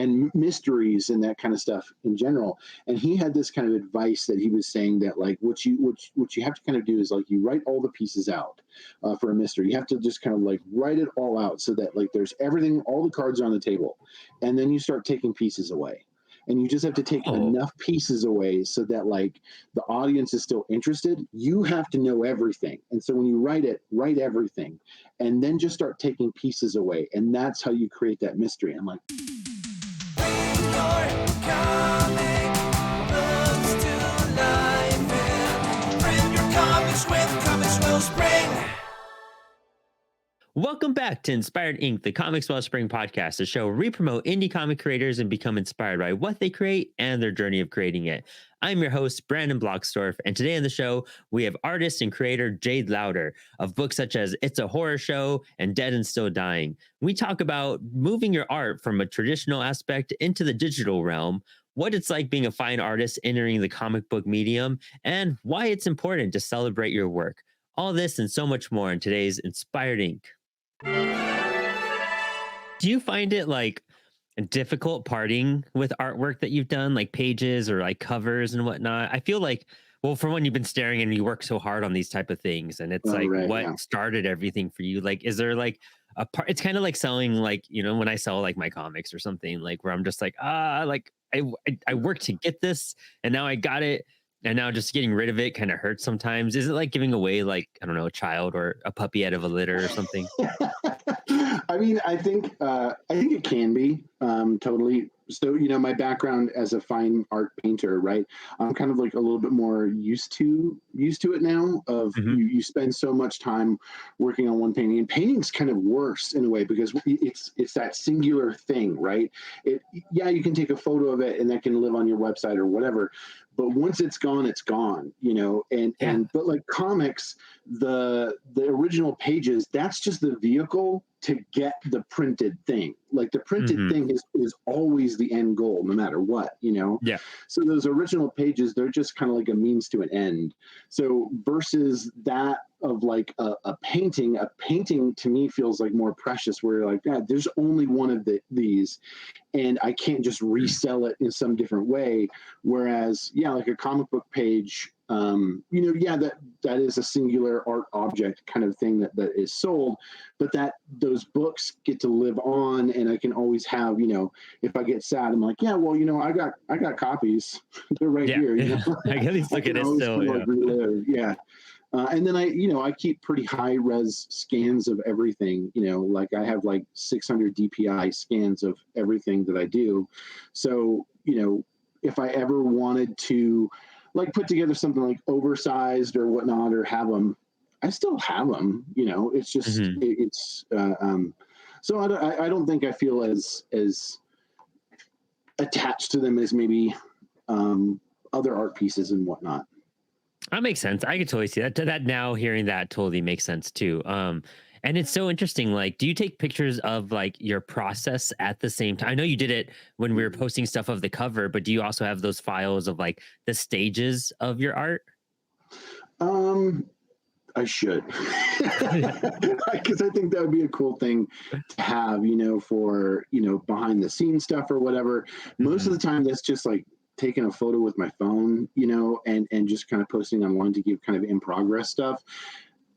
and mysteries and that kind of stuff in general. And he had this kind of advice that he was saying that like what you have to kind of do is like you write all the pieces out for a mystery. You have to just kind of like write it all out so that like there's everything, all the cards are on the table, and then you start taking pieces away. And you just have to take enough pieces away so that like the audience is still interested. You have to know everything. And so when you write it, write everything and then just start taking pieces away. And that's how you create that mystery. I'm like, Welcome back to Inspired Inc., the Comics Wellspring podcast, a show where we promote indie comic creators and become inspired by what they create and their journey of creating it. I'm your host, Brandon Bloxdorf, and today on the show, we have artist and creator Jade Lowder of books such as It's a Horror Show and Dead and Still Dying. We talk about moving your art from a traditional aspect into the digital realm, what it's like being a fine artist entering the comic book medium, and why it's important to celebrate your work. All this and so much more in today's Inspired Inc. Do you find it like difficult parting with artwork that you've done, like pages or like covers and whatnot? I feel like, well, for one, you've been staring and you work so hard on these type of things, and it's what started everything for you? Like, is there like a part? It's kind of like selling, like, you know, when I sell like my comics or something, like where I'm just like, like I worked to get this, and now I got it. And now just getting rid of it kind of hurts sometimes. Is it like giving away, like, I don't know, a child or a puppy out of a litter or something? I mean, I think it can be totally. So, you know, my background as a fine art painter, right? I'm kind of like a little bit more used to it now. You spend so much time working on one painting, and painting's kind of worse in a way because it's that singular thing, right? You can take a photo of it and that can live on your website or whatever. But once it's gone, you know, but like comics, the original pages, that's just the vehicle to get the printed thing. Like the printed thing is always the end goal, no matter what, you know? Yeah. So those original pages, they're just kind of like a means to an end. So versus that of like a painting to me feels like more precious, where you're like, God, there's only one of these, and I can't just resell it in some different way. Whereas, like a comic book page, that is a singular art object kind of thing that is sold, but that those books get to live on, and I can always have, you know, if I get sad, I'm like, I got copies. They're right here. You know? I can at least look at it still. Relive. And then I keep pretty high res scans of everything, you know, like I have like 600 DPI scans of everything that I do. So, you know, if I ever wanted to like put together something like oversized or whatnot, or have them, I still have them, you know, it's just, so I don't think I feel as attached to them as maybe other art pieces and whatnot. That makes sense. I could totally see that. That now hearing that totally makes sense too. And it's so interesting. Like, do you take pictures of like your process at the same time? I know you did it when we were posting stuff of the cover, but do you also have those files of like the stages of your art? I should, because I think that would be a cool thing to have, you know, for, you know, behind the scenes stuff or whatever. Most of the time that's just like taking a photo with my phone, you know, and just kind of posting online to give kind of in progress stuff.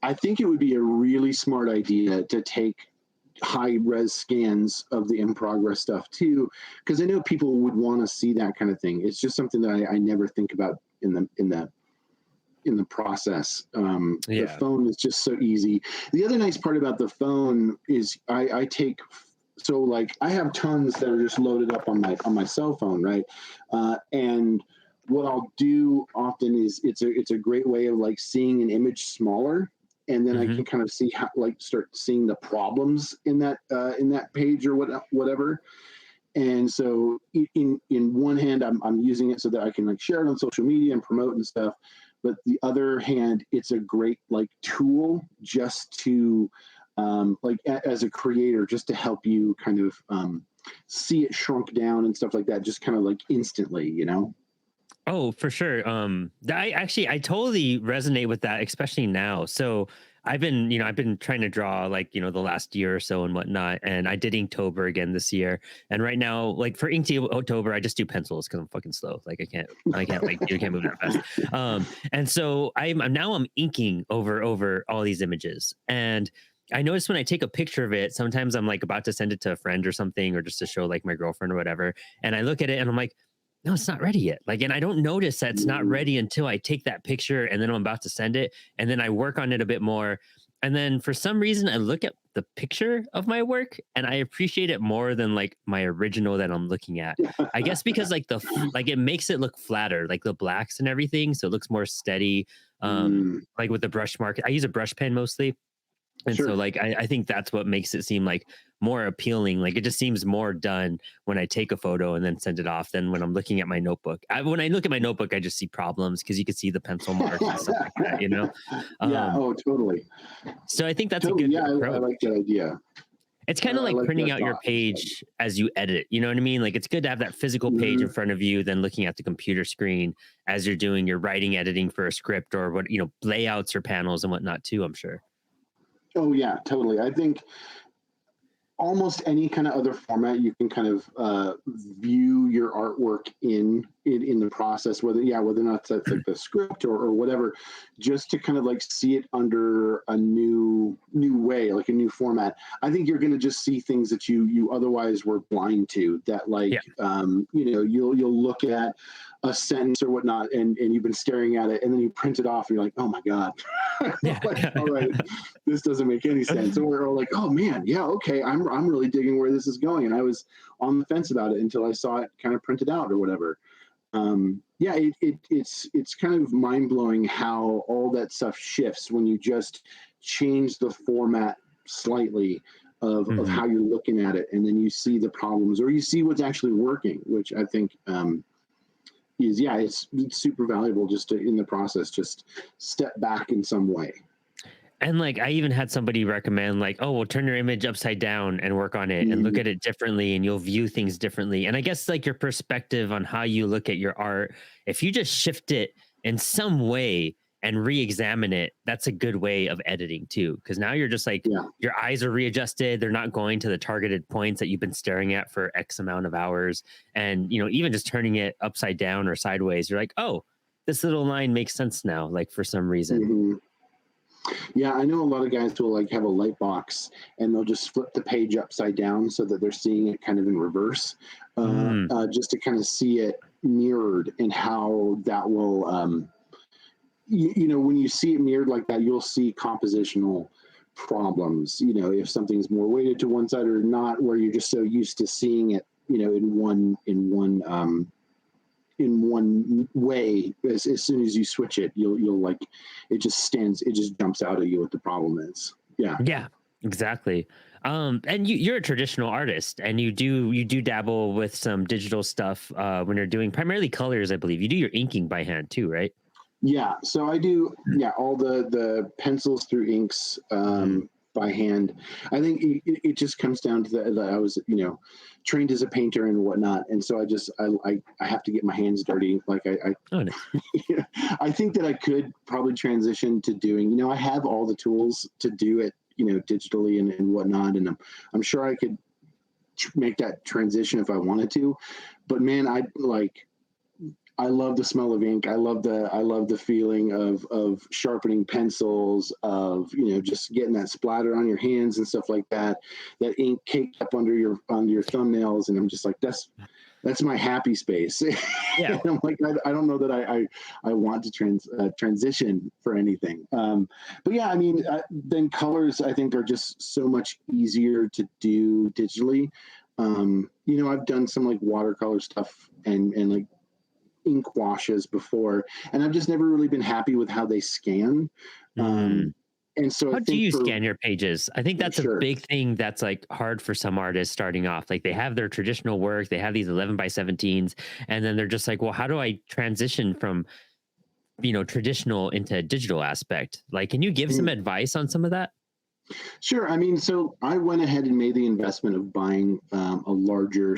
I think it would be a really smart idea to take high res scans of the in progress stuff too, because I know people would want to see that kind of thing. It's just something that I never think about in the process. The phone is just so easy. The other nice part about the phone is I take, so like I have tons that are just loaded up on my cell phone, right? And what I'll do often is it's a great way of like seeing an image smaller, and then I can kind of see how, like, start seeing the problems in that page or whatever. And so in one hand, I'm using it so that I can like share it on social media and promote and stuff. But the other hand, it's a great like tool just to like as a creator, just to help you kind of see it shrunk down and stuff like that, just kind of like instantly, you know? Oh, for sure. I totally resonate with that, especially now. So I've been trying to draw like, the last year or so and whatnot. And I did Inktober again this year. And right now, like for Inktober, I just do pencils because I'm fucking slow. Like I can't move that fast. And so I'm inking over all these images. And I noticed when I take a picture of it, sometimes I'm like about to send it to a friend or something, or just to show like my girlfriend or whatever. And I look at it and I'm like, no, it's not ready yet. Like, and I don't notice that it's not ready until I take that picture and then I'm about to send it. And then I work on it a bit more. And then for some reason, I look at the picture of my work and I appreciate it more than like my original that I'm looking at. I guess because like like it makes it look flatter, like the blacks and everything. So it looks more steady. Like with the brush mark, I use a brush pen mostly. And Sure. so like I think that's what makes it seem like more appealing. Like it just seems more done when I take a photo and then send it off than when I'm looking at my notebook. When I look at my notebook, I just see problems because you can see the pencil marks and stuff like that, Yeah. Oh, totally. So I think that's Totally. a good Yeah, approach. I like that idea. It's kind of like like printing that out your thought. page as you edit. You know what I mean? Like it's good to have that physical page in front of you than looking at the computer screen as you're doing your writing editing for a script or what, layouts or panels and whatnot too, I'm sure. Oh yeah, totally. I think almost any kind of other format you can kind of view your artwork in the process, whether or not that's like the script or whatever, just to kind of like see it under a new way, like a new format. I think you're going to just see things that you otherwise were blind to, that like you'll look at a sentence or whatnot and you've been staring at it and then you print it off and you're like, oh my God. Like, all right, this doesn't make any sense. Or like, oh man, yeah, okay, I'm really digging where this is going. And I was on the fence about it until I saw it kind of printed out or whatever. It's kind of mind blowing how all that stuff shifts when you just change the format slightly of how you're looking at it, and then you see the problems or you see what's actually working, which I think it's super valuable just to, in the process, just step back in some way. And like I even had somebody recommend like, oh, well, turn your image upside down and work on it and look at it differently and you'll view things differently. And I guess like your perspective on how you look at your art, if you just shift it in some way and re-examine it, that's a good way of editing too. Because now you're just like your eyes are readjusted. They're not going to the targeted points that you've been staring at for X amount of hours. And even just turning it upside down or sideways, you're like, oh, this little line makes sense now, like for some reason. Yeah, I know a lot of guys will like have a light box and they'll just flip the page upside down so that they're seeing it kind of in reverse, just to kind of see it mirrored and how that will, when you see it mirrored like that, you'll see compositional problems. If something's more weighted to one side or not, where you're just so used to seeing it, in one way, as soon as you switch it, you'll like, it just jumps out at you what the problem is. Yeah, exactly. And you're a traditional artist and you do dabble with some digital stuff when you're doing primarily colors. I believe you do your inking by hand too, right? Yeah, so I do all the pencils through inks by hand. I think it just comes down to that I was trained as a painter and whatnot, and so I have to get my hands dirty. Like I think that I could probably transition to doing, I have all the tools to do it digitally and whatnot, and I'm sure I could make that transition if I wanted to, but man, I love the smell of ink. I love the feeling of sharpening pencils, of just getting that splatter on your hands and stuff like that. That ink caked up under your thumbnails, and I'm just like, that's my happy space. Yeah, I'm like, I don't know that I want to transition for anything. But yeah, I mean, then colors I think are just so much easier to do digitally. I've done some like watercolor stuff and like ink washes before, and I've just never really been happy with how they scan. And so how do you scan your pages? I think that's a big thing that's like hard for some artists starting off. Like they have their traditional work, they have these 11x17s, and then they're just like, well, how do I transition from traditional into digital aspect? Like, can you give some advice on some of that? Sure. I mean, so I went ahead and made the investment of buying a larger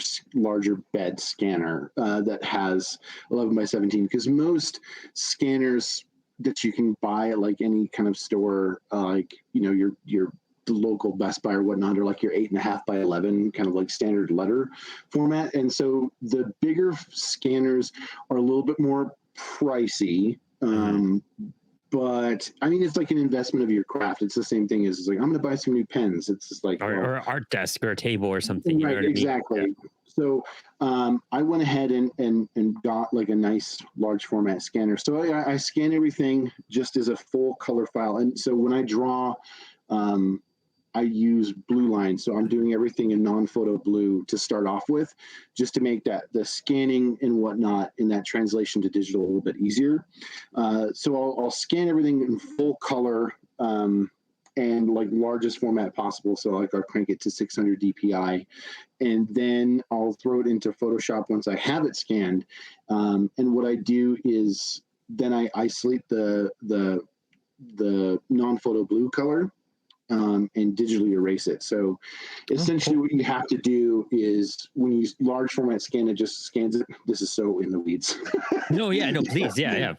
bed scanner that has 11x17, because most scanners that you can buy at like any kind of store, like, you know, your the local Best Buy or whatnot, or like your 8.5 by 11 kind of like standard letter format. And so the bigger scanners are a little bit more pricey. But I mean, it's like an investment of your craft. It's the same thing as, it's like, I'm going to buy some new pens. It's just like, or an art desk or a table or something. You right, know what I mean? exactly. Yeah. So I went ahead and got like a nice large format scanner. So I scan everything just as a full color file. And so when I draw, I use blue line. So I'm doing everything in non-photo blue to start off with, just to make that the scanning and whatnot in that translation to digital a little bit easier. So I'll scan everything in full color and like largest format possible. So like I'll crank it to 600 DPI, and then I'll throw it into Photoshop once I have it scanned. And what I do is then I isolate the non-photo blue color, and digitally erase it. So essentially what you have to do is, when you large format scan, it just scans it. This is so in the weeds. No, please. Yeah.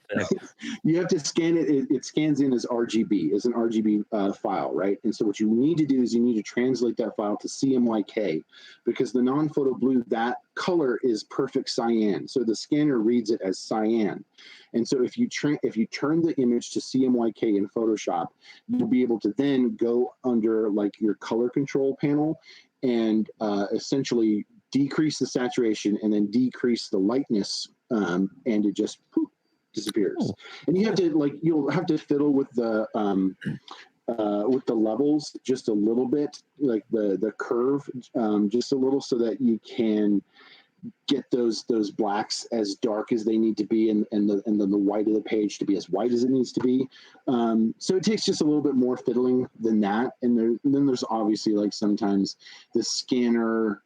You have to scan it. It scans in as RGB, as an RGB file, right? And so what you need to do is you need to translate that file to CMYK, because the non-photo blue, that color is perfect cyan. So the scanner reads it as cyan. And so if you turn the image to CMYK in Photoshop, you'll be able to then go under like your color control panel and essentially decrease the saturation and then decrease the lightness, and it just disappears. Oh. And you have to you'll have to fiddle with the levels just a little bit, like the curve, just a little, so that you can get those blacks as dark as they need to be, and the white of the page to be as white as it needs to be. So it takes just a little bit more fiddling than that. And then there's obviously like sometimes the scanner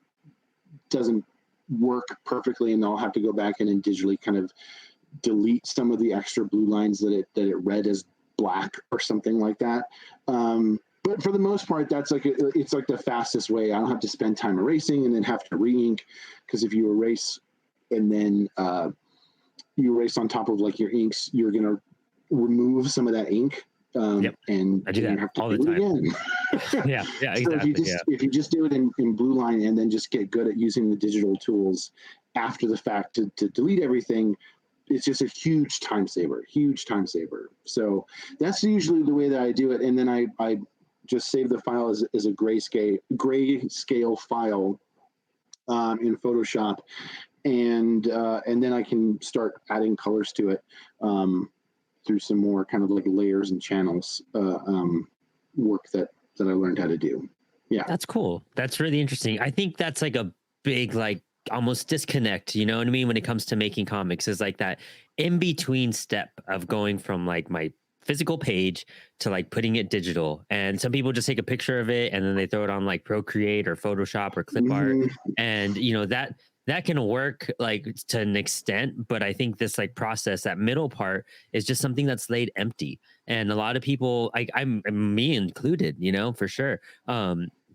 doesn't work perfectly, and I'll have to go back in and digitally kind of delete some of the extra blue lines that it read as black or something like that. But for the most part, that's it's like the fastest way. I don't have to spend time erasing and then have to re-ink, because if you erase and then you erase on top of like your inks, you're gonna remove some of that ink. And I do that have to all the do time. It again. Yeah, So exactly. if you just do it in blue line and then just get good at using the digital tools after the fact to delete everything, it's just a huge time saver. So that's usually the way that I do it. And then I just save the file as a grayscale file in Photoshop, and then I can start adding colors to it through some more kind of like layers and channels work that I learned how to do. Yeah, that's cool. That's really interesting. I think that's like a big almost disconnect, you know what I mean, when it comes to making comics, is like that in between step of going from like my physical page to like putting it digital. And some people just take a picture of it and then they throw it on like Procreate or Photoshop or clip art, and you know that can work like to an extent, but I think this like process, that middle part, is just something that's laid empty. And a lot of people, I'm me included, you know, for sure.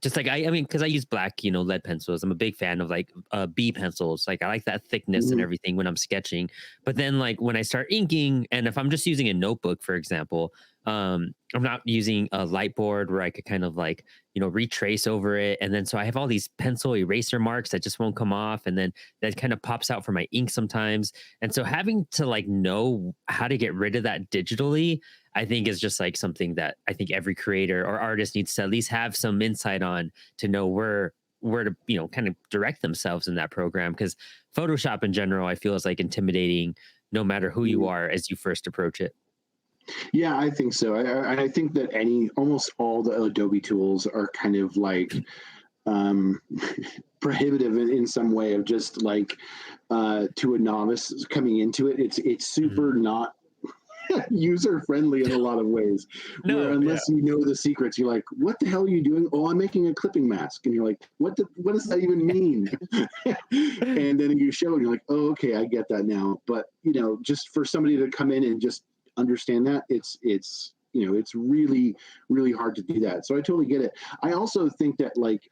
Just like I mean, because I use black, you know, lead pencils. I'm a big fan of like B pencils. Like I like that thickness and everything when I'm sketching. But then like when I start inking, and if I'm just using a notebook, for example, I'm not using a light board where I could kind of like, you know, retrace over it. And then so I have all these pencil eraser marks that just won't come off. And then that kind of pops out for my ink sometimes. And so having to like know how to get rid of that digitally, I think is just like something that I think every creator or artist needs to at least have some insight on, to know where to, you know, kind of direct themselves in that program. Because Photoshop in general, I feel, is like intimidating no matter who you are as you first approach it. Yeah, I think so. I think that almost all the Adobe tools are kind of like prohibitive in some way, of just like to a novice coming into it. It's super not user friendly in a lot of ways. Where unless you know the secrets, you're like, what the hell are you doing? Oh, I'm making a clipping mask. And you're like, what does that even mean? And then you show and you're like, oh, okay, I get that now. But you know, just for somebody to come in and just understand that, it's you know, it's really, really hard to do that. So I totally get it. I also think that like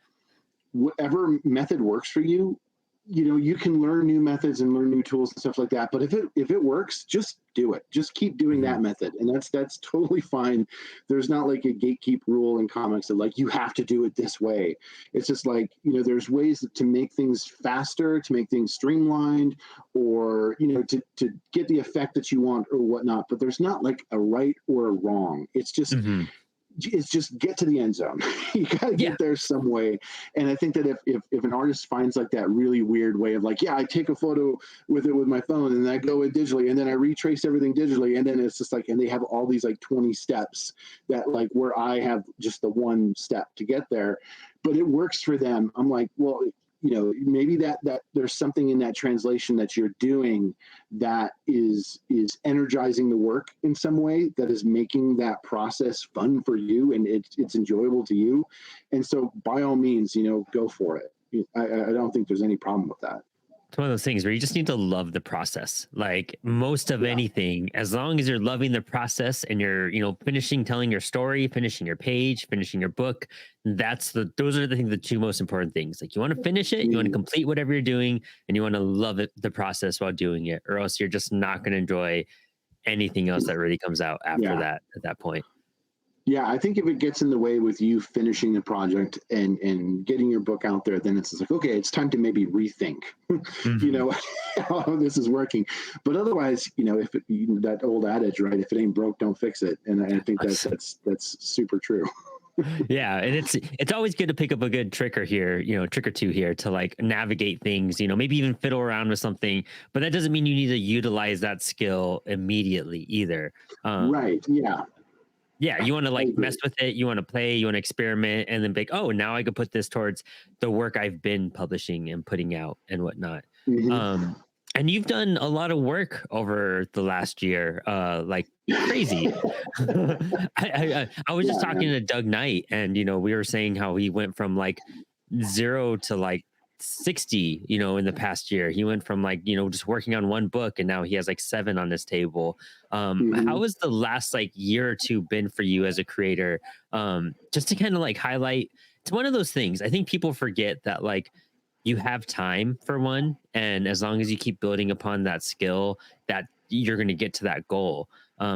whatever method works for you, you can learn new methods and learn new tools and stuff like that. But if it works, just do it. Just keep doing that method, and that's totally fine. There's not like a gatekeep rule in comics that like you have to do it this way. It's just like there's ways to make things faster, to make things streamlined, or to get the effect that you want or whatnot. But there's not like a right or a wrong. It's just get to the end zone. You gotta get there some way. And I think that if an artist finds like that really weird way of like, I take a photo with my phone and then I go in digitally and then I retrace everything digitally, and then it's just like, and they have all these like 20 steps that like where I have just the one step to get there, but it works for them. I'm like, well, maybe that there's something in that translation that you're doing that is energizing the work in some way, that is making that process fun for you and it's enjoyable to you. And so by all means, go for it. I don't think there's any problem with that. It's one of those things where you just need to love the process. Like most of anything, as long as you're loving the process and you're, finishing telling your story, finishing your page, finishing your book, those are the two most important things. Like you want to finish it, you want to complete whatever you're doing, and you want to love the process while doing it, or else you're just not going to enjoy anything else that really comes out after that, at that point. Yeah, I think if it gets in the way with you finishing the project and getting your book out there, then it's like, okay, it's time to maybe rethink, how this is working. But otherwise, if that old adage, right? If it ain't broke, don't fix it. And I think that's super true. Yeah, and it's always good to pick up a good trick or two here to like navigate things, maybe even fiddle around with something, but that doesn't mean you need to utilize that skill immediately either. Right. Yeah. Yeah, you want to like mess with it, you want to play, you want to experiment, and then be like, oh, now I could put this towards the work I've been publishing and putting out and whatnot. And you've done a lot of work over the last year, like crazy. I was just talking to Doug Knight, and we were saying how he went from like 0 to like 60, in the past year. He went from like, just working on one book, and now he has like 7 on his table. How has the last like year or two been for you as a creator? Just to kind of like highlight, it's one of those things. I think people forget that like you have time for one, and as long as you keep building upon that skill, that you're going to get to that goal.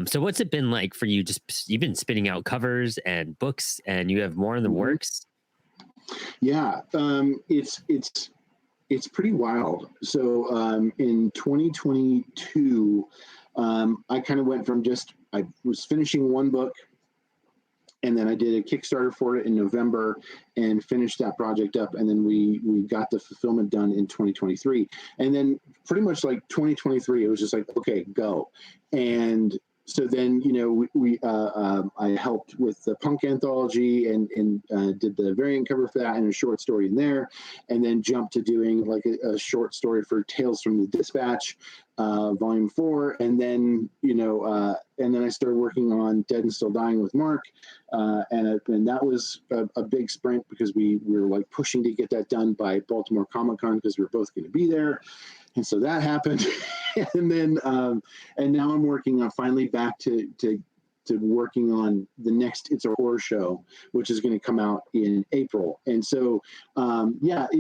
So what's it been like for you? You've been spitting out covers and books, and you have more in the works. Yeah, it's pretty wild. So in 2022, I kind of went from I was finishing one book, and then I did a Kickstarter for it in November and finished that project up. And then we got the fulfillment done in 2023. And then pretty much like 2023, it was just like, okay, go. And so then, I helped with the punk anthology and did the variant cover for that and a short story in there, and then jumped to doing like a short story for Tales from the Dispatch, volume 4. And then, and then I started working on Dead and Still Dying with Mark. And that was a big sprint because we were like pushing to get that done by Baltimore Comic-Con because we were both going to be there. And so that happened. And then, and now I'm working on finally back to working on the next It's a Horror Show, which is going to come out in April. And so, going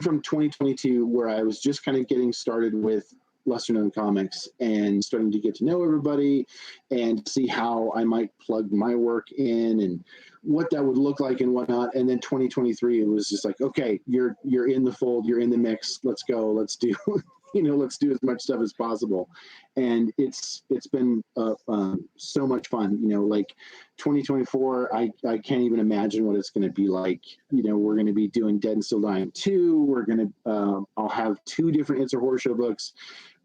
from 2022, where I was just kind of getting started with lesser known comics and starting to get to know everybody and see how I might plug my work in and what that would look like and whatnot. And then 2023, it was just like, okay, you're in the fold, you're in the mix. Let's go. Let's do, let's do as much stuff as possible. And it's been so much fun. Like 2024, I can't even imagine what it's going to be like. We're going to be doing Dead and Still Dying 2. We're going to, I'll have 2 different It's a Horror Show books.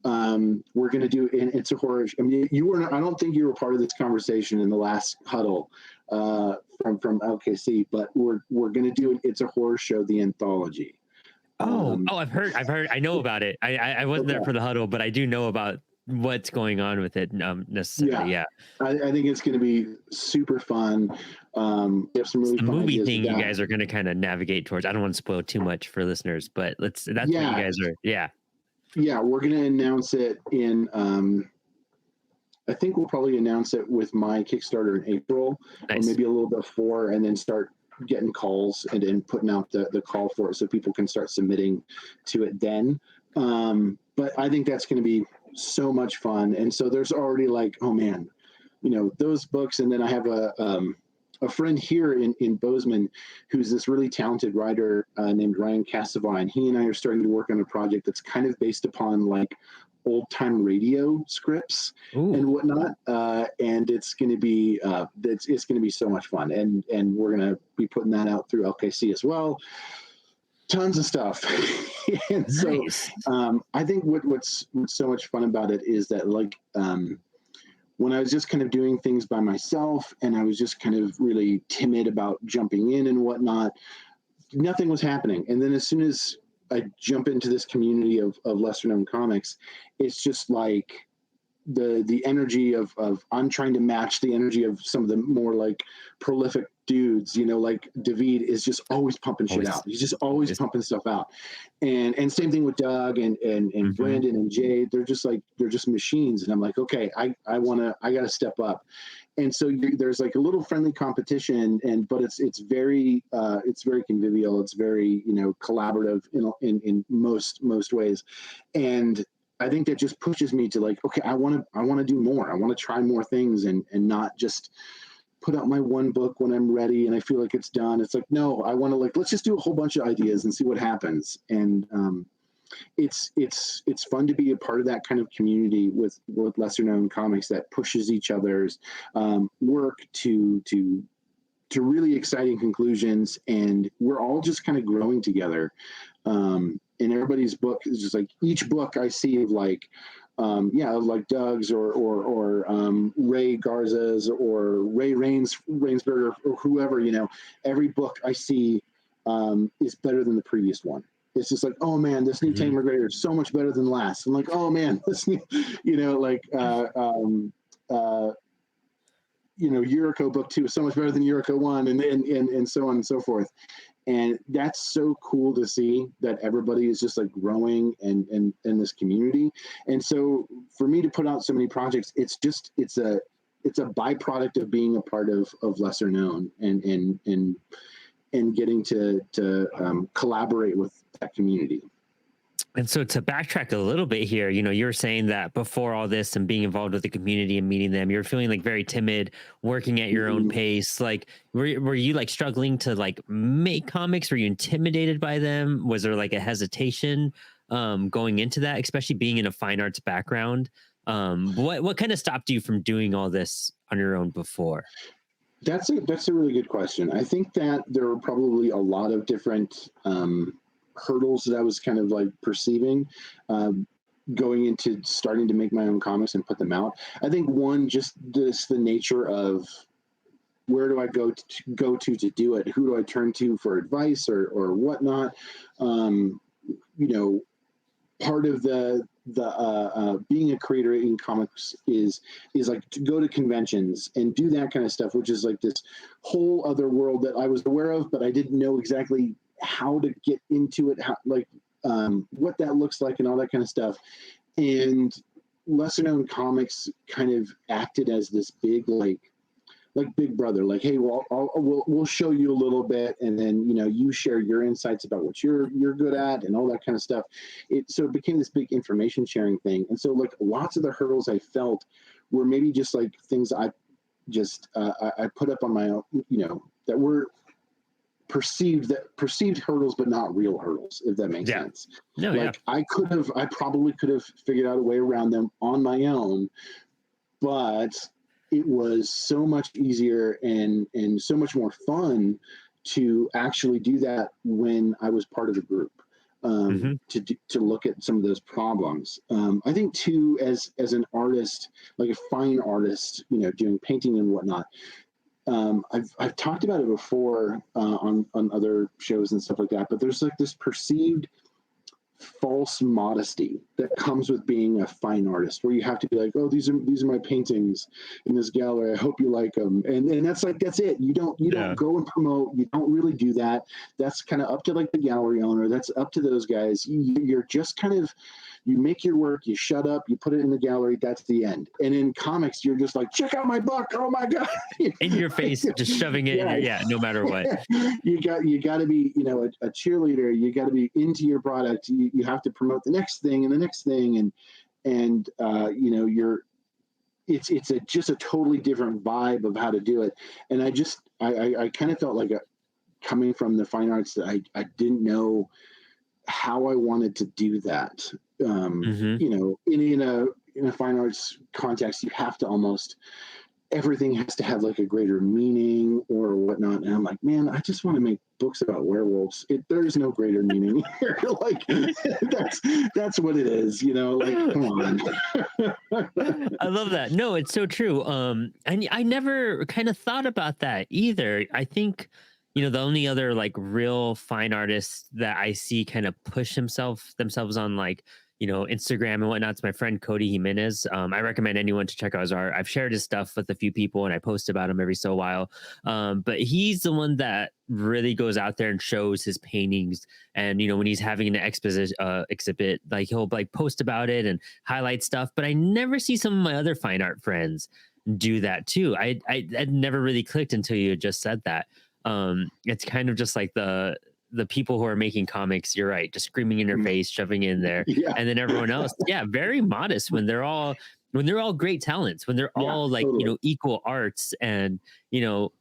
We're going to do an It's a Horror. I mean, I don't think you were part of this conversation in the last huddle from LKC, but we're going to do an It's a Horror Show, the anthology. I've heard. I know about it. I wasn't there for the huddle, but I do know about what's going on with it. Necessarily, yeah. I think it's going to be super fun. We have some really the fun movie ideas thing you guys are going to kind of navigate towards. I don't want to spoil too much for listeners, but that's what you guys are. Yeah. Yeah, we're going to announce it in. I think we'll probably announce it with my Kickstarter in April, or maybe a little before, and then start getting calls and putting out the call for it so people can start submitting to it then. But I think that's going to be so much fun. And so there's already like, oh man, those books. And then I have a friend here in Bozeman who's this really talented writer named Ryan Cassavant, and he and I are starting to work on a project that's kind of based upon like old time radio scripts and whatnot. And it's going to be it's going to be so much fun. And we're going to be putting that out through LKC as well. Tons of stuff. And nice. So I think what's so much fun about it is that like when I was just kind of doing things by myself and I was just kind of really timid about jumping in and whatnot, nothing was happening. And then as soon as I jump into this community of lesser known comics, it's just like the energy of I'm trying to match the energy of some of the more like prolific dudes, like David is just always pumping shit out. He's just always pumping stuff out. And same thing with Doug and Brandon and Jade. They're just machines. And I'm like, okay, I got to step up. And so there's like a little friendly competition, but it's very convivial. It's very, collaborative in most ways. And I think that just pushes me to like, okay, I want to do more. I want to try more things and not just put out my one book when I'm ready and I feel like it's done. It's like, no, I want to like, let's just do a whole bunch of ideas and see what happens. And it's fun to be a part of that kind of community with lesser known comics that pushes each other's work to really exciting conclusions. And we're all just kind of growing together. And everybody's book is just like each book I see of like, like Doug's or Ray Garza's or Ray Rainsberger or whoever, every book I see is better than the previous one. It's just like, oh man, this new Tame McGregor is so much better than last. I'm like, oh man, this new, Yuriko book 2 is so much better than Yuriko 1 and so on and so forth. And that's so cool to see that everybody is just like growing and in this community. And so for me to put out so many projects, it's a byproduct of being a part of lesser known and getting to collaborate with that community. And so to backtrack a little bit here, you were saying that before all this and being involved with the community and meeting them, you're feeling like very timid, working at your own pace. Like, were you like struggling to like make comics? Were you intimidated by them? Was there like a hesitation going into that, especially being in a fine arts background? What kind of stopped you from doing all this on your own before? That's a really good question. I think that there were probably a lot of different hurdles that I was kind of like perceiving going into starting to make my own comics and put them out. I think one, just the nature of where do I go to do it? Who do I turn to for advice or whatnot? Part of the being a creator in comics is like to go to conventions and do that kind of stuff, which is like this whole other world that I was aware of, but I didn't know exactly how to get into it, what that looks like and all that kind of stuff. And lesser known comics kind of acted as this big, like Big Brother, like, hey, well, we'll show you a little bit, and then you share your insights about what you're good at and all that kind of stuff. So it became this big information sharing thing. And so like lots of the hurdles I felt were maybe just like things I just I put up on my own, that were perceived hurdles, but not real hurdles, if that makes sense. No, like I probably could have figured out a way around them on my own, but it was so much easier and so much more fun to actually do that when I was part of the group, to look at some of those problems. I think too, as an artist, like a fine artist, doing painting and whatnot, I've talked about it before on other shows and stuff like that, but there's like this perceived false modesty that comes with being a fine artist, where you have to be like, oh, these are my paintings in this gallery, I hope you like them, and that's it. You don't go and promote. You don't really do that. That's kind of up to like the gallery owner. That's up to those guys. You're just kind of you make your work, you shut up, you put it in the gallery, that's the end. And in comics, you're just like, check out my book, oh my god, in your face, just shoving it in your, no matter what. you got to be, you know, a cheerleader. You got to be into your product. You have to promote the next thing and the next thing, and you know, it's just a totally different vibe of how to do it. And I kind of felt like coming from the fine arts that I didn't know how I wanted to do that. You know, in a fine arts context, you have to almost, everything has to have like a greater meaning or whatnot. And I'm like, man, I just want to make books about werewolves. There's no greater meaning here. Like that's what it is, you know, like, come on. I love that. No, it's so true. And I never kind of thought about that either. I think, you know, the only other like real fine artists that I see kind of push themselves on, like, you know, Instagram and whatnot, it's my friend Cody Jimenez. I recommend anyone to check out his art. I've shared his stuff with a few people and I post about him every so while. But he's the one that really goes out there and shows his paintings. And, you know, when he's having an exhibit, like he'll like post about it and highlight stuff. But I never see some of my other fine art friends do that too. I'd never really clicked until you just said that. It's kind of just like the people who are making comics, you're right, just screaming in your face, shoving in there. Yeah. And then everyone else, very modest when they're all great talents, when they're all like, totally, you know, equal arts. And, you know,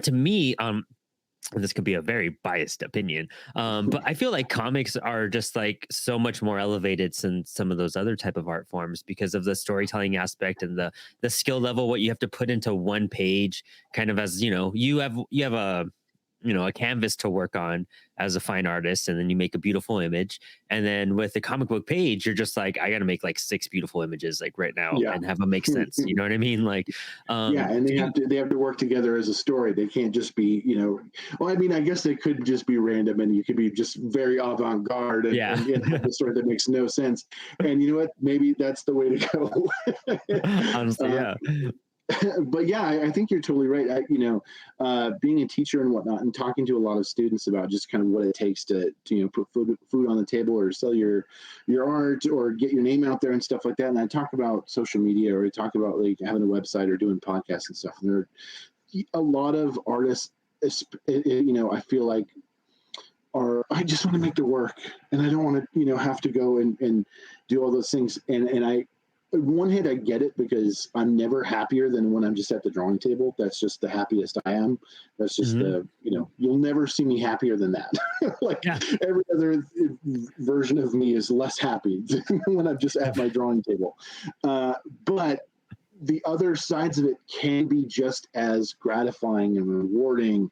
to me, this could be a very biased opinion, but I feel like comics are just like so much more elevated than some of those other type of art forms because of the storytelling aspect and the skill level, what you have to put into one page, kind of, as you know, you have a, you know, a canvas to work on as a fine artist, and then you make a beautiful image. And then with the comic book page, you're just like, I got to make like 6 beautiful images like right now and have them make sense. You know what I mean? Like, and they have to work together as a story. They can't just be, you know, well, I mean, I guess they could just be random and you could be just very avant-garde and have a story that makes no sense. And you know what? Maybe that's the way to go. Honestly, but yeah, I think you're totally right. You know, being a teacher and whatnot, and talking to a lot of students about just kind of what it takes to you know, put food on the table or sell your art or get your name out there and stuff like that. And I talk about social media, or I talk about like having a website or doing podcasts and stuff. And there are a lot of artists, you know, I feel like I just want to make the work, and I don't want to, you know, have to go and do all those things. And on one hand, I get it, because I'm never happier than when I'm just at the drawing table. That's just the happiest I am. That's just you know, you'll never see me happier than that. Like every other version of me is less happy when I'm just at my drawing table. But the other sides of it can be just as gratifying and rewarding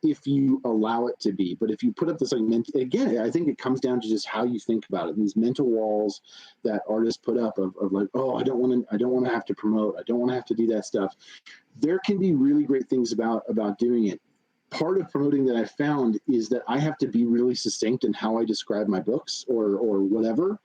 if you allow it to be. But if you put up this, like, again, I think it comes down to just how you think about it. These mental walls that artists put up of like, oh, I don't want to have to promote. I don't want to have to do that stuff. There can be really great things about doing it. Part of promoting that I found is that I have to be really succinct in how I describe my books or whatever.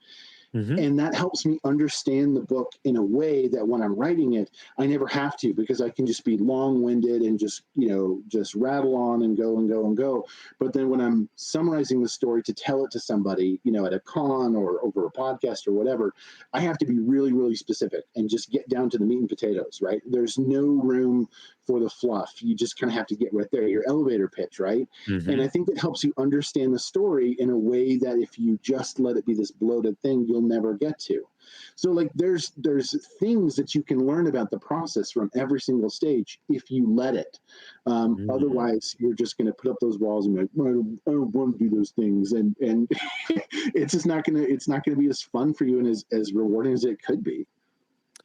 And that helps me understand the book in a way that when I'm writing it, I never have to, because I can just be long-winded and just, you know, just rattle on and go and go and go. But then when I'm summarizing the story to tell it to somebody, you know, at a con or over a podcast or whatever, I have to be really, really specific and just get down to the meat and potatoes, right? There's no room for the fluff. You just kind of have to get right there, your elevator pitch, right? And I think it helps you understand the story in a way that if you just let it be this bloated thing, you'll never get to. So like there's things that you can learn about the process from every single stage if you let it. Otherwise, you're just going to put up those walls and be like, I don't want to do those things, and it's just not going to be as fun for you and as rewarding as it could be.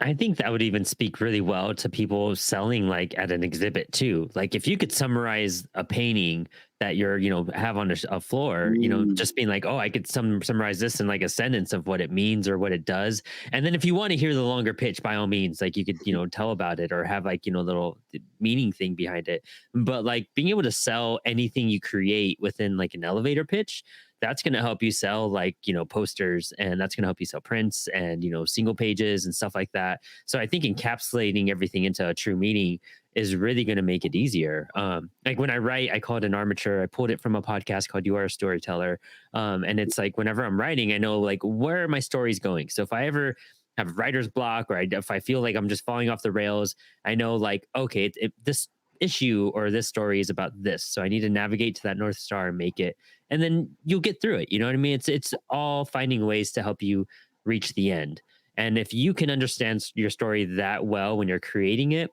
I think that would even speak really well to people selling like at an exhibit too. Like if you could summarize a painting that you're, you know, have on a floor, you know, just being like, oh, I could summarize this in like a sentence of what it means or what it does. And then if you want to hear the longer pitch, by all means, like you could, you know, tell about it or have like, you know, a little meaning thing behind it. But like being able to sell anything you create within like an elevator pitch, that's going to help you sell like, you know, posters, and that's going to help you sell prints and, you know, single pages and stuff like that. So I think encapsulating everything into a true meaning is really going to make it easier. Like when I write, I call it an armature. I pulled it from a podcast called You Are a Storyteller. And it's like whenever I'm writing, I know like where are my stories going. So if I ever have writer's block, or if I feel like I'm just falling off the rails, I know like, okay, this issue or this story is about this. So I need to navigate to that North Star and make it. And then you'll get through it. You know what I mean? It's all finding ways to help you reach the end. And if you can understand your story that well when you're creating it,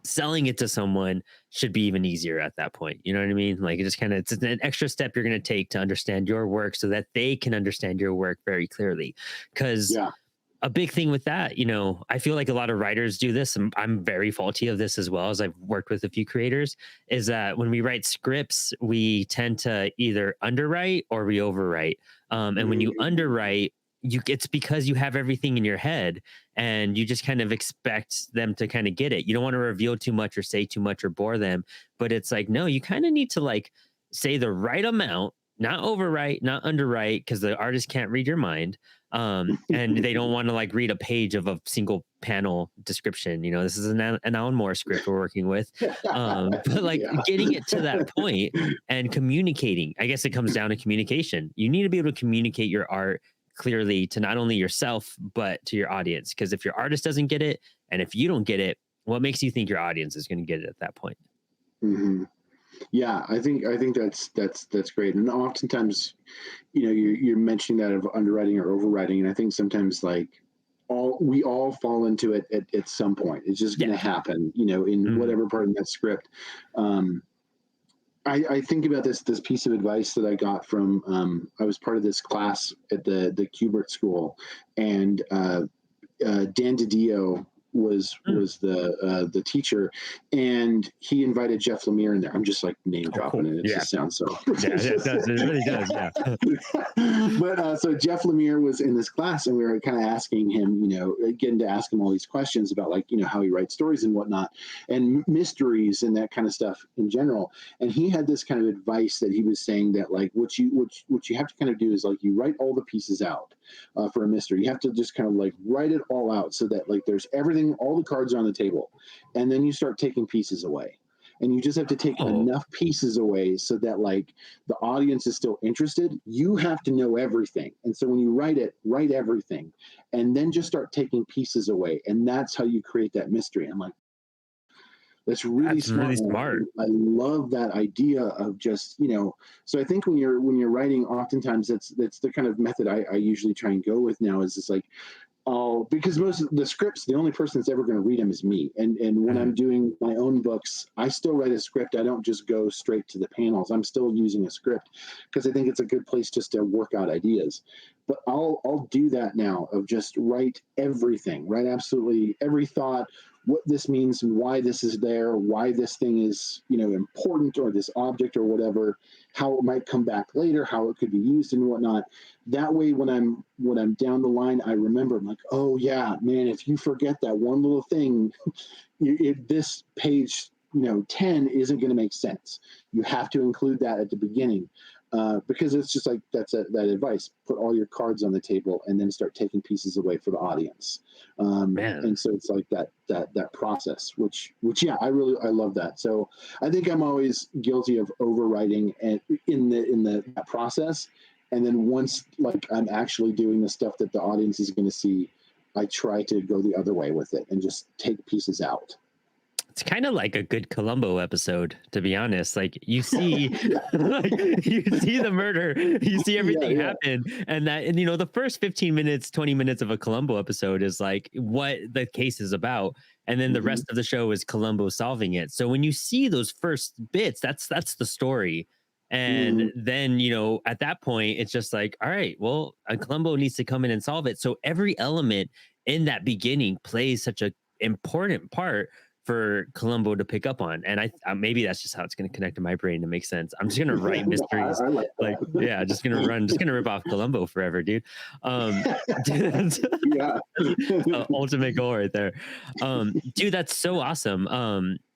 selling it to someone should be even easier at that point. You know what I mean? Like it just kind of, it's an extra step you're going to take to understand your work so that they can understand your work very clearly. Because a big thing with that, you know, I feel like a lot of writers do this, and I'm very faulty of this as well, as I've worked with a few creators, is that when we write scripts, we tend to either underwrite or we overwrite. And when you underwrite, it's because you have everything in your head and you just kind of expect them to kind of get it. You don't want to reveal too much or say too much or bore them, but it's like, no, you kind of need to like say the right amount, not overwrite, not underwrite, because the artist can't read your mind. And they don't want to like read a page of a single panel description. You know, this is an Alan Moore script we're working with. But like getting it to that point and communicating, I guess it comes down to communication. You need to be able to communicate your art clearly to not only yourself, but to your audience. Because if your artist doesn't get it, and if you don't get it, what makes you think your audience is going to get it at that point? Mm-hmm. Yeah, I think that's great. And oftentimes, you know, you're mentioning that of underwriting or overwriting, and I think sometimes like we all fall into it at some point. It's just going to happen, you know, in whatever part of that script. I think about this piece of advice that I got from I was part of this class at the Kubert School, and Dan DiDio was the teacher, and he invited Jeff Lemire in there. I'm just like name dropping it. It just sounds so. Yeah, it does. It really does. Yeah. But so Jeff Lemire was in this class, and we were kind of asking him, you know, getting to ask him all these questions about like, you know, how he writes stories and whatnot, and mysteries and that kind of stuff in general. And he had this kind of advice that he was saying that like what you have to kind of do is like you write all the pieces out for a mystery. You have to just kind of like write it all out so that like there's everything. All the cards are on the table, and then you start taking pieces away, and you just have to take enough pieces away so that like the audience is still interested. You have to know everything, and so when you write everything, and then just start taking pieces away, and that's how you create that mystery. I'm like, that's really smart. I love that idea of just, you know, so I think when you're writing, oftentimes that's the kind of method I usually try and go with now, is it's like, because most of the scripts, the only person that's ever going to read them is me. And when I'm doing my own books, I still write a script. I don't just go straight to the panels. I'm still using a script because I think it's a good place just to work out ideas. But I'll do that now, of just write everything, write absolutely every thought, what this means and why this is there, why this thing is, you know, important, or this object or whatever, how it might come back later, how it could be used and whatnot. That way, when I'm down the line, I remember, I'm like, oh yeah, man, if you forget that one little thing, this page, you know, 10 isn't going to make sense. You have to include that at the beginning. Because it's just like that advice. Put all your cards on the table and then start taking pieces away for the audience. And so it's like that process, which yeah, I love that. So I think I'm always guilty of overwriting and in that process. And then once like I'm actually doing the stuff that the audience is going to see, I try to go the other way with it and just take pieces out. It's kind of like a good Columbo episode, to be honest. Like you see, like, you see the murder, you see everything happen, and you know the first 15 minutes, 20 minutes of a Columbo episode is like what the case is about, and then the rest of the show is Columbo solving it. So when you see those first bits, that's the story. And then, you know, at that point, it's just like, all right, well, Columbo needs to come in and solve it. So every element in that beginning plays such an important part for Columbo to pick up on. And I maybe that's just how it's going to connect to my brain to make sense. I'm just going to write mysteries. Just going to rip off Columbo forever, dude. Ultimate goal right there. Dude, that's so awesome.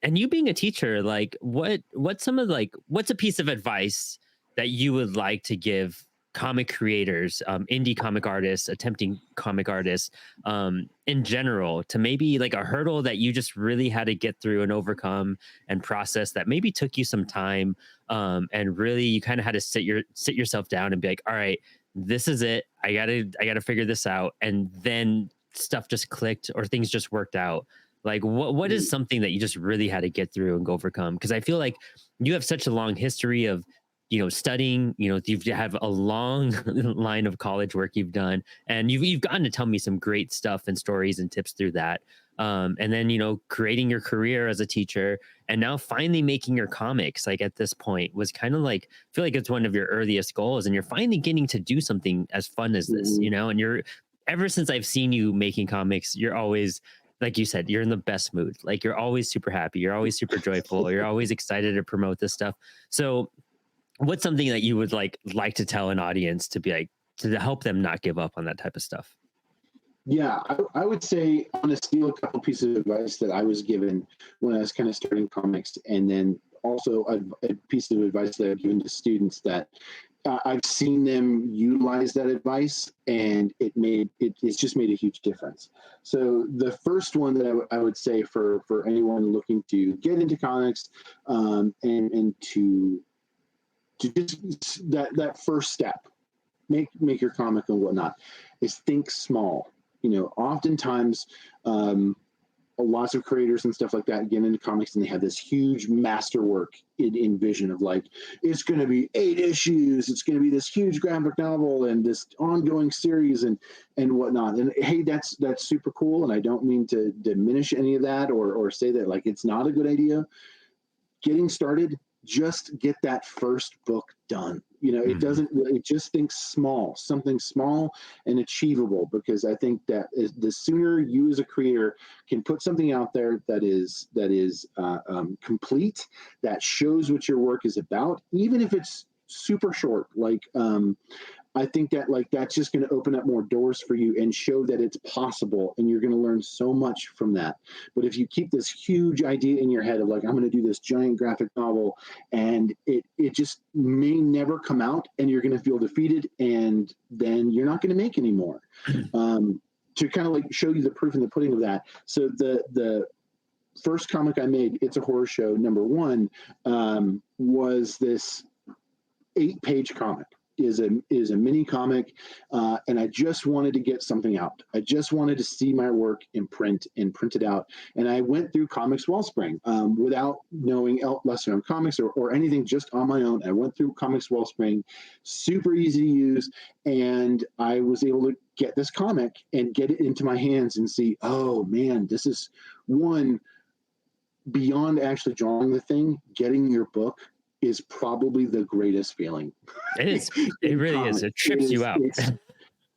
And you being a teacher, like what's a piece of advice that you would like to give comic creators, indie comic artists, attempting comic artists, in general, to maybe like a hurdle that you just really had to get through and overcome and process that maybe took you some time, and really you kind of had to sit yourself down and be like, all right, this is it. I gotta figure this out, and then stuff just clicked or things just worked out. Like what is something that you just really had to get through and go overcome? Because I feel like you have such a long history of, studying, you have a long line of college work you've done, and you've gotten to tell me some great stuff and stories and tips through that. And then, creating your career as a teacher, and now finally making your comics, like at this point was kind of like, I feel like it's one of your earliest goals, and you're finally getting to do something as fun as this, and ever since I've seen you making comics, you're always, like you said, you're in the best mood. Like you're always super happy. You're always super joyful. You're always excited to promote this stuff. So what's something that you would like to tell an audience to be like, to help them not give up on that type of stuff? Yeah, I would say I'm going to steal a couple pieces of advice that I was given when I was kind of starting comics, and then also a piece of advice that I've given to students that I've seen them utilize that advice, and it's just made a huge difference. So the first one that I would say for anyone looking to get into comics, and to just that first step, make your comic and whatnot, is think small. Oftentimes, lots of creators and stuff like that get into comics and they have this huge masterwork in vision of like, it's going to be 8 issues, it's going to be this huge graphic novel and this ongoing series and whatnot. And hey, that's super cool. And I don't mean to diminish any of that or say that like it's not a good idea. Getting started, just get that first book done. It just thinks small, something small and achievable, because I think that the sooner you as a creator can put something out there that is complete, that shows what your work is about, even if it's super short, I think that that's just going to open up more doors for you and show that it's possible, and you're going to learn so much from that. But if you keep this huge idea in your head of like, I'm going to do this giant graphic novel, and it just may never come out, and you're going to feel defeated, and then you're not going to make any more. To kind of like show you the proof in the pudding of that. So the first comic I made, It's a Horror Show #1, was this 8-page comic. Is a mini comic, and I just wanted to get something out. I just wanted to see my work in print and print it out. And I went through Comix Wellspring without knowing lesson on comics or anything, just on my own. I went through Comix Wellspring, super easy to use, and I was able to get this comic and get it into my hands and see, oh man, this is one, beyond actually drawing the thing, getting your book is probably the greatest feeling. It is. It really is. It trips you out.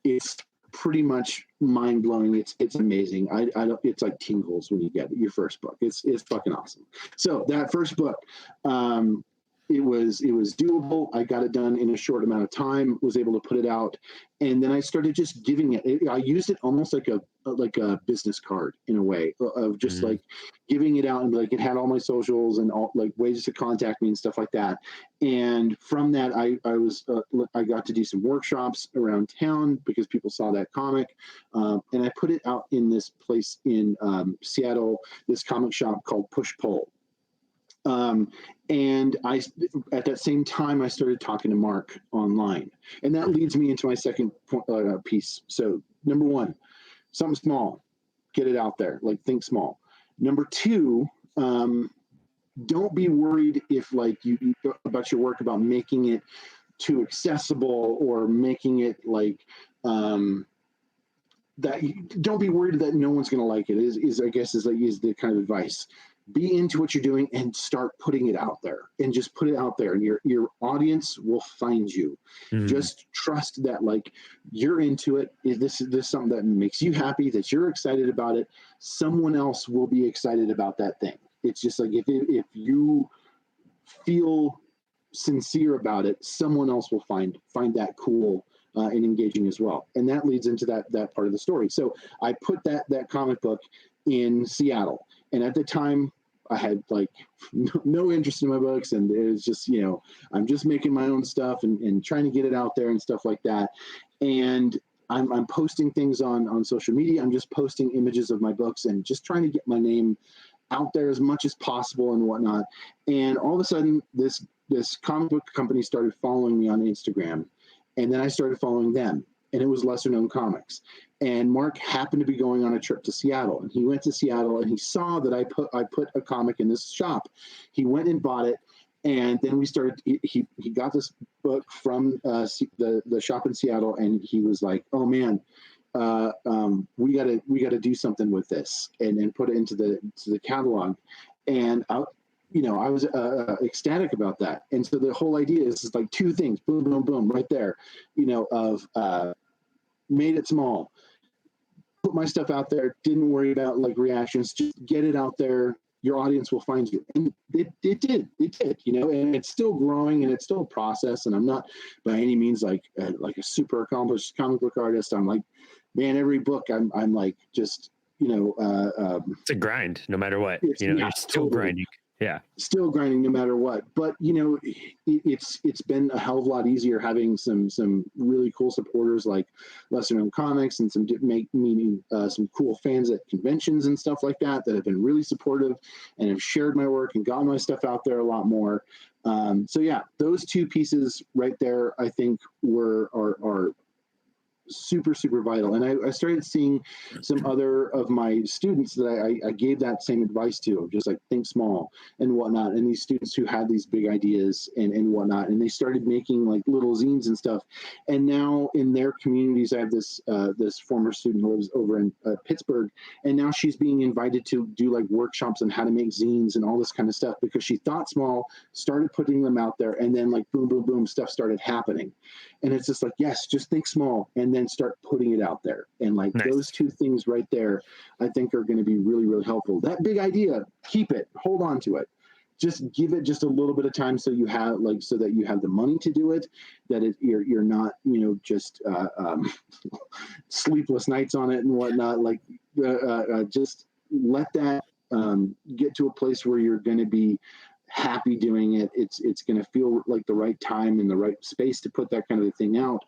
It's pretty much mind blowing. It's amazing. I don't. It's like tingles when you get your first book. It's fucking awesome. So that first book, it was doable. I got it done in a short amount of time. Was able to put it out, and then I started just giving it. I used it almost like a business card in a way of just like giving it out, and like it had all my socials and all like ways to contact me and stuff like that. And from that, I got to do some workshops around town because people saw that comic, and I put it out in this place in Seattle, this comic shop called Push Pull. And at that same time, I started talking to Mark online, and that leads me into my second piece. So #1, something small, get it out there, like think small. #2, don't be worried if like you about your work about making it too accessible or making it like that. Don't be worried that no one's going to like it. Is I guess is the kind of advice. Be into what you're doing and start putting it out there, and just put it out there, and your audience will find you. Just trust that like you're into it. Is this something that makes you happy, that you're excited about it, someone else will be excited about that thing. It's just like if you feel sincere about it, someone else will find that cool and engaging as well. And that leads into that part of the story. So I put that comic book in Seattle, and at the time I had like no interest in my books, and it was just, I'm just making my own stuff and trying to get it out there and stuff like that. And I'm posting things on social media. I'm just posting images of my books and just trying to get my name out there as much as possible and whatnot. And all of a sudden, this comic book company started following me on Instagram, and then I started following them, and it was Lesser Known Comics. And Mark happened to be going on a trip to Seattle, and he went to Seattle and he saw that I put a comic in this shop. He went and bought it, and then we started. He got this book from the shop in Seattle, and he was like, "Oh man, we gotta do something with this and put it into the catalog." And I was ecstatic about that. And so the whole idea is like two things, boom, boom, boom, right there, made it small, put my stuff out there, didn't worry about like reactions, just get it out there. Your audience will find you. And it did, and it's still growing and it's still a process. And I'm not by any means like a super accomplished comic book artist. I'm like, man, every book I'm like, just, it's a grind no matter what, you're still grinding. Yeah. Still grinding no matter what. But, it's been a hell of a lot easier having some really cool supporters like Lesser Known Comics and meeting some cool fans at conventions and stuff like that have been really supportive and have shared my work and gotten my stuff out there a lot more. So yeah, those two pieces right there, I think are super, super vital. And I started seeing some other of my students that I gave that same advice to, just like think small and whatnot. And these students who had these big ideas and whatnot, and they started making like little zines and stuff. And now in their communities, I have this former student who lives over in Pittsburgh, and now she's being invited to do like workshops on how to make zines and all this kind of stuff because she thought small, started putting them out there, and then like boom, boom, boom, stuff started happening. And it's just like, yes, just think small and then start putting it out there. And like Nice. Those two things right there, I think are going to be really, really helpful. That big idea, keep it, hold on to it. Just give it just a little bit of time so that you have the money to do it, that you're not, just sleepless nights on it and whatnot. Like just let that get to a place where you're going to be happy doing it. It's going to feel like the right time and the right space to put that kind of a thing out.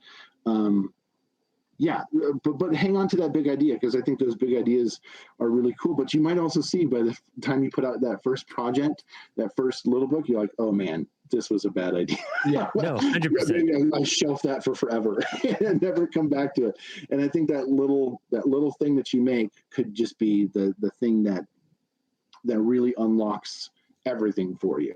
But hang on to that big idea, because I think those big ideas are really cool. But you might also see by the time you put out that first project, that first little book, you're like, oh man, this was a bad idea. Yeah, no, 100%. I shelf that for forever and never come back to it. And I think that little thing that you make could just be the thing that really unlocks everything for you.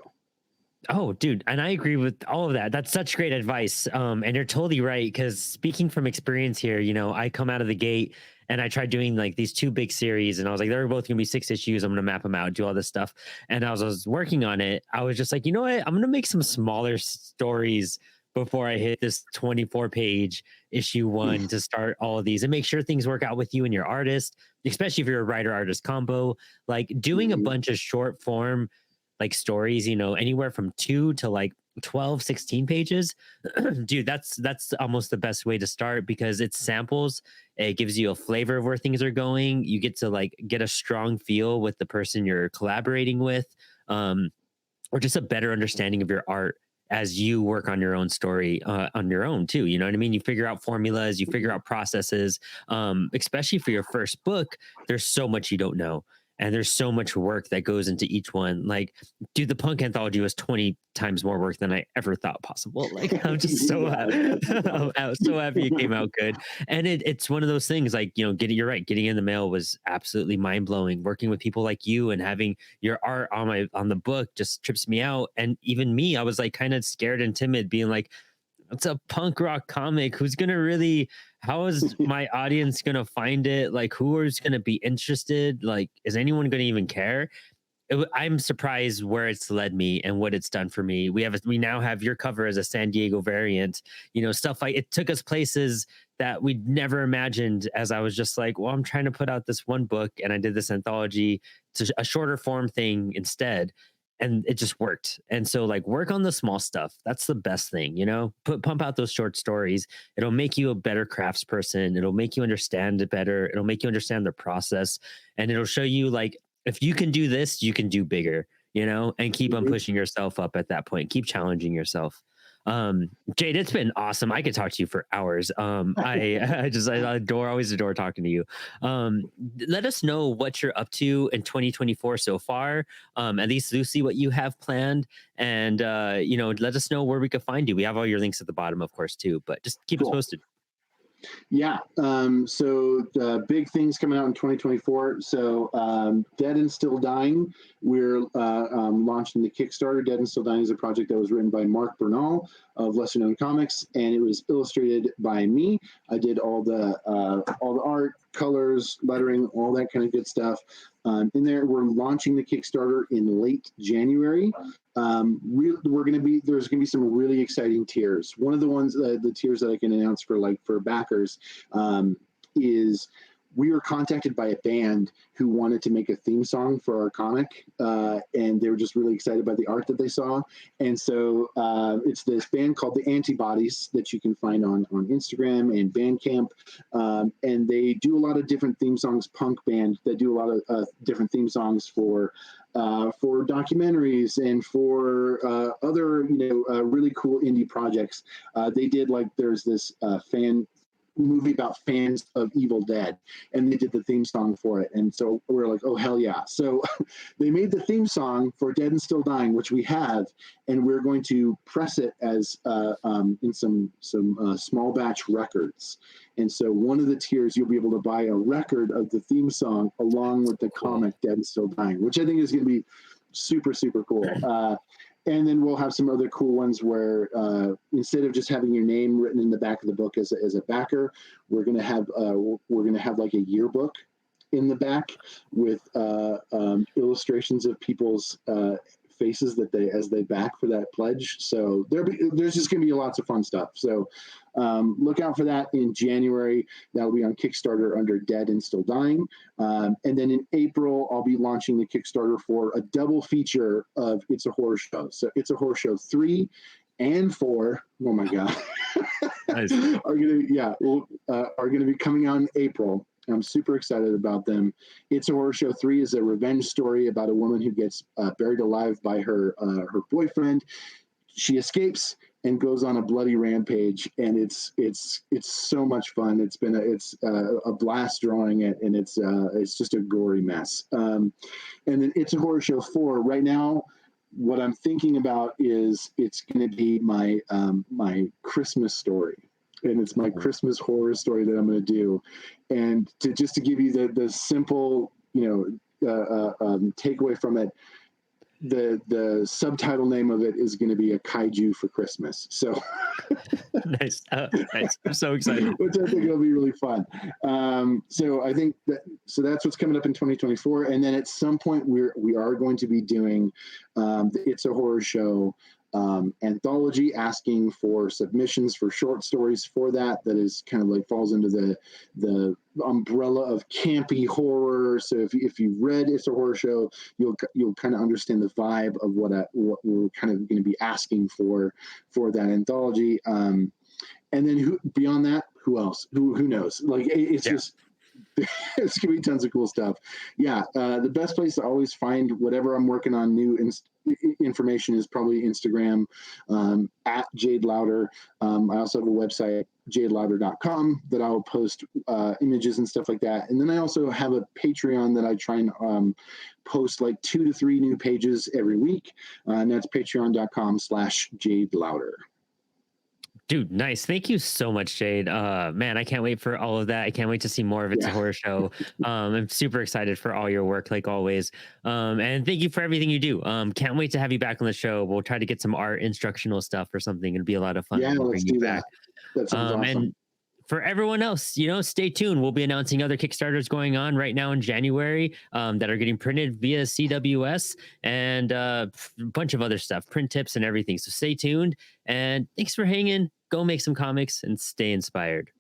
Oh, dude. And I agree with all of that. That's such great advice. And you're totally right. Because speaking from experience here, I come out of the gate and I tried doing like these two big series, and I was like, they're both going to be 6 issues. I'm going to map them out, do all this stuff. And as I was working on it, I was just like, you know what? I'm going to make some smaller stories before I hit this 24-page issue 1 to start all of these and make sure things work out with you and your artist, especially if you're a writer-artist combo. Like doing a bunch of short form like stories, anywhere from 2 to like 12, 16 pages. Dude, that's almost the best way to start, because it samples, it gives you a flavor of where things are going. You get to like get a strong feel with the person you're collaborating with, or just a better understanding of your art as you work on your own story on your own too. You know what I mean? You figure out formulas, you figure out processes, especially for your first book. There's so much you don't know. And there's so much work that goes into each one. Like, dude, the punk anthology was 20 times more work than I ever thought possible. Like, I'm just so happy. I'm so happy it came out good. And it's one of those things, like, you're right. Getting in the mail was absolutely mind blowing. Working with people like you and having your art on the book just trips me out. And even me, I was like kind of scared and timid, being like, it's a punk rock comic. How is my audience going to find it? Like, who is going to be interested? Like, is anyone going to even care? I'm surprised where it's led me and what it's done for me. We now have your cover as a San Diego variant, stuff like it took us places that we'd never imagined, as I was just like, well, I'm trying to put out this one book and I did this anthology. It's a shorter form thing instead. And it just worked. And so like work on the small stuff. That's the best thing, pump out those short stories. It'll make you a better craftsperson. It'll make you understand it better. It'll make you understand the process, and it'll show you like if you can do this, you can do bigger, and keep on pushing yourself up at that point. Keep challenging yourself. Jade, it's been awesome. I could talk to you for hours. I always adore talking to you. Let us know what you're up to in 2024 so far. At least Lucy, what you have planned, and let us know where we could find you. We have all your links at the bottom, of course, too. But just keep us posted. Yeah. So the big things coming out in 2024. So Dead and Still Dying, we're launching the Kickstarter. Dead and Still Dying is a project that was written by Mark Bernal of Lesser Known Comics, and it was illustrated by me. I did all the art, colors, lettering, all that kind of good stuff. In there, we're launching the Kickstarter in late January. There's gonna be some really exciting tiers. One of the ones, the tiers that I can announce for backers, is we were contacted by a band who wanted to make a theme song for our comic, and they were just really excited by the art that they saw. And so it's this band called the Antibodies that you can find on Instagram and Bandcamp, and they do a lot of different theme songs. Punk band that do a lot of different theme songs for documentaries and for other really cool indie projects. They did there's this fan movie about fans of Evil Dead, and they did the theme song for it. And so we're like, oh hell yeah. So they made the theme song for Dead and Still Dying, which we have, and we're going to press it as in some small batch records. And so one of the tiers, you'll be able to buy a record of the theme song along with the comic Dead and Still Dying, which I think is going to be super, super cool. And then we'll have some other cool ones where instead of just having your name written in the back of the book as a backer, we're gonna have like a yearbook in the back with illustrations of people's faces as they back for that pledge. So there's just gonna be lots of fun stuff. So look out for that in January. That'll be on Kickstarter under Dead and Still Dying. And then in April, I'll be launching the Kickstarter for a double feature of It's a Horror Show. So It's a Horror Show 3 and 4. Oh my God. Nice. are gonna be coming out in April. I'm super excited about them. It's a Horror Show 3 is a revenge story about a woman who gets buried alive by her boyfriend. She escapes and goes on a bloody rampage, and it's so much fun. It's a blast drawing it, and it's just a gory mess. And then It's a Horror Show 4. Right now, what I'm thinking about is it's going to be my Christmas story. And it's my Christmas horror story that I'm going to do. And to give you the simple, takeaway from it, the subtitle name of it is going to be A Kaiju for Christmas. So nice. Nice. I'm so excited. Which I think will be really fun. So I think that's what's coming up in 2024. And then at some point we are going to be doing the It's a Horror Show anthology, asking for submissions for short stories for that is kind of falls into the umbrella of campy horror. So if you read It's a Horror Show, you'll kind of understand the vibe of what we're kind of going to be asking for that anthology. And then beyond that, who else? Who knows? It's just it's gonna be tons of cool stuff. Yeah, the best place to always find whatever I'm working on new information is probably Instagram at Jade Lowder. I also have a website, jadelowder.com, that I'll post images and stuff like that. And then I also have a Patreon that I try and post 2 to 3 new pages every week, and that's patreon.com/Jade Lowder. Dude, nice. Thank you so much, Jade. Man, I can't wait for all of that. I can't wait to see more of It's a Horror Show. I'm super excited for all your work, like always. And thank you for everything you do. Can't wait to have you back on the show. We'll try to get some art instructional stuff or something. It'll be a lot of fun. Yeah, let's do that. That sounds awesome. And for everyone else, stay tuned. We'll be announcing other Kickstarters going on right now in January that are getting printed via CWS and a bunch of other stuff, print tips and everything. So stay tuned. And thanks for hanging. Go make some comics and stay inspired.